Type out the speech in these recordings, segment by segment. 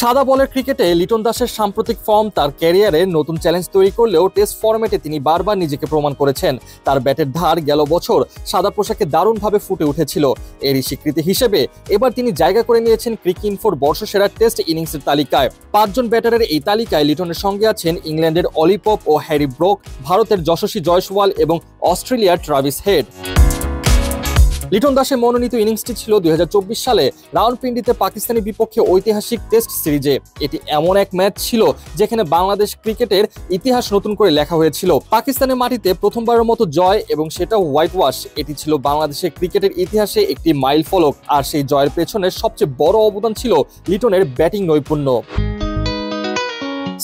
সাদা বলের ক্রিকেটে লিটন দাসের সাম্প্রতিক ফর্ম তার ক্যারিয়ারে নতুন চ্যালেঞ্জ তৈরি করলেও টেস্ট ফরম্যাটে তিনি বারবার নিজেকে প্রমাণ করেছেন। তার ব্যাটের ধার গেল বছর সাদা পোশাকে দারুণভাবে ফুটে উঠেছিল। এরই স্বীকৃতি হিসেবে এবার তিনি জায়গা করে নিয়েছেন ক্রিকইনফোর বর্ষসেরা টেস্ট ইনিংসের তালিকায়। 5 জন ব্যাটারের এই তালিকায় লিটনের সঙ্গে আছেন ইংল্যান্ডের অলি পপ ও হ্যারি ব্রোক, ভারতের যশস্বী জয়সওয়াল এবং অস্ট্রেলিয়ার ট্রাভিস হেড। লিটন দাসের মনোনীত ইনিংসটি ছিল 2024 সালে রাওয়ালপিন্ডিতে পাকিস্তানের বিপক্ষে ঐতিহাসিক টেস্ট সিরিজে। এটি এমন এক ম্যাচ ছিল যেখানে বাংলাদেশ ক্রিকেটের ইতিহাস নতুন করে লেখা হয়েছিল। পাকিস্তানের মাটিতে প্রথমবারের মতো জয়, এবং সেটা হোয়াইট ওয়াশ। এটি ছিল বাংলাদেশের ক্রিকেটের ইতিহাসে একটি মাইলফলক, আর সেই জয়ের পেছনে সবচেয়ে বড় অবদান ছিল লিটনের ব্যাটিং নৈপুণ্য।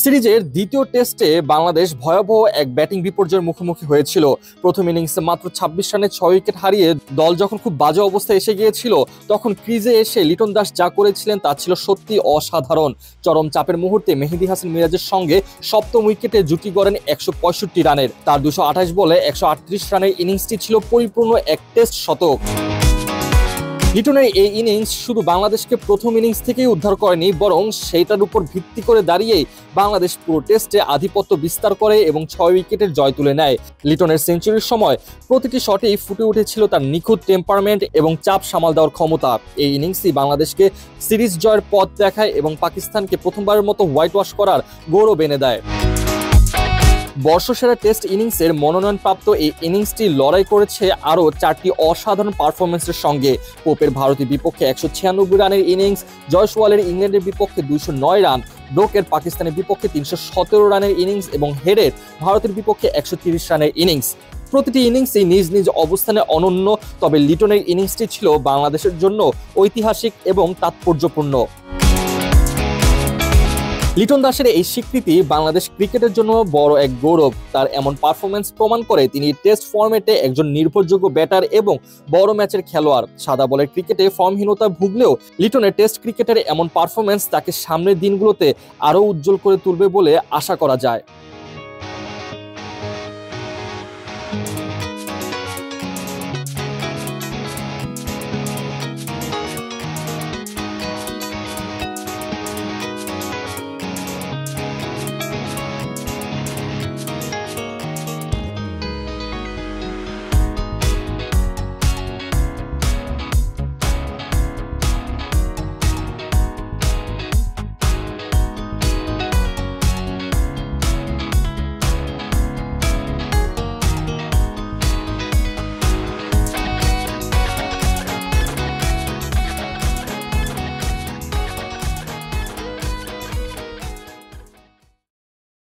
সিরিজের দ্বিতীয় টেস্টে বাংলাদেশ ভয়াবহ এক ব্যাটিং বিপর্যয়ের মুখোমুখি হয়েছিল। প্রথম ইনিংসে মাত্র 26 রানে 6 উইকেট হারিয়ে দল যখন খুব বাজে অবস্থায় এসে গিয়েছিল, তখন ক্রিজে এসে লিটন দাস যা করেছিলেন তা ছিল সত্যি অসাধারণ। চরম চাপের মুহূর্তে মেহেদী হাসান মিরাজের সঙ্গে সপ্তম উইকেটে জুটি গড়েন 165 রানের। তার 228 বলে 138 রানের ইনিংসটি ছিল পরিপূর্ণ এক টেস্ট শতক। লিটনের এই ইনিংস শুধু বাংলাদেশকে প্রথম ইনিংস থেকেই উদ্ধার করেনি, বরং সেইটার উপর ভিত্তি করে দাঁড়িয়েই বাংলাদেশ পুরো টেস্টে আধিপত্য বিস্তার করে এবং 6 উইকেটের জয় তুলে নেয়। লিটনের সেঞ্চুরির সময় প্রতিটি শটেই ফুটে উঠেছিল তার নিখুঁত টেম্পারমেন্ট এবং চাপ সামাল দেওয়ার ক্ষমতা। এই ইনিংসই বাংলাদেশকে সিরিজ জয়ের পথ দেখায় এবং পাকিস্তানকে প্রথমবারের মতো হোয়াইট ওয়াশ করার গৌরব এনে দেয়। বর্ষসেরা টেস্ট ইনিংসের মনোনয়নপ্রাপ্ত এই ইনিংসটি লড়াই করেছে আরও 4টি অসাধারণ পারফরমেন্সের সঙ্গে। পোপের ভারতের বিপক্ষে 196 রানের ইনিংস, জয়সওয়ালের ইংল্যান্ডের বিপক্ষে 209 রান, ব্রোকের পাকিস্তানের বিপক্ষে 317 রানের ইনিংস এবং হেডের ভারতের বিপক্ষে 130 রানের ইনিংস। প্রতিটি ইনিংসই নিজ নিজ অবস্থানে অনন্য, তবে লিটনের ইনিংসটি ছিল বাংলাদেশের জন্য ঐতিহাসিক এবং তাৎপর্যপূর্ণ। লিটন দাসের এই স্বীকৃতি বাংলাদেশ ক্রিকেটের জন্য বড় এক গৌরব। তার এমন পারফরমেন্স প্রমাণ করে তিনি টেস্ট ফরম্যাটে একজন নির্ভরযোগ্য ব্যাটার এবং বড় ম্যাচের খেলোয়াড়। সাদা বলের ক্রিকেটে ফর্মহীনতা ভুগলেও লিটনের টেস্ট ক্রিকেটের এমন পারফরমেন্স তাকে সামনের দিনগুলোতে আরও উজ্জ্বল করে তুলবে বলে আশা করা যায়।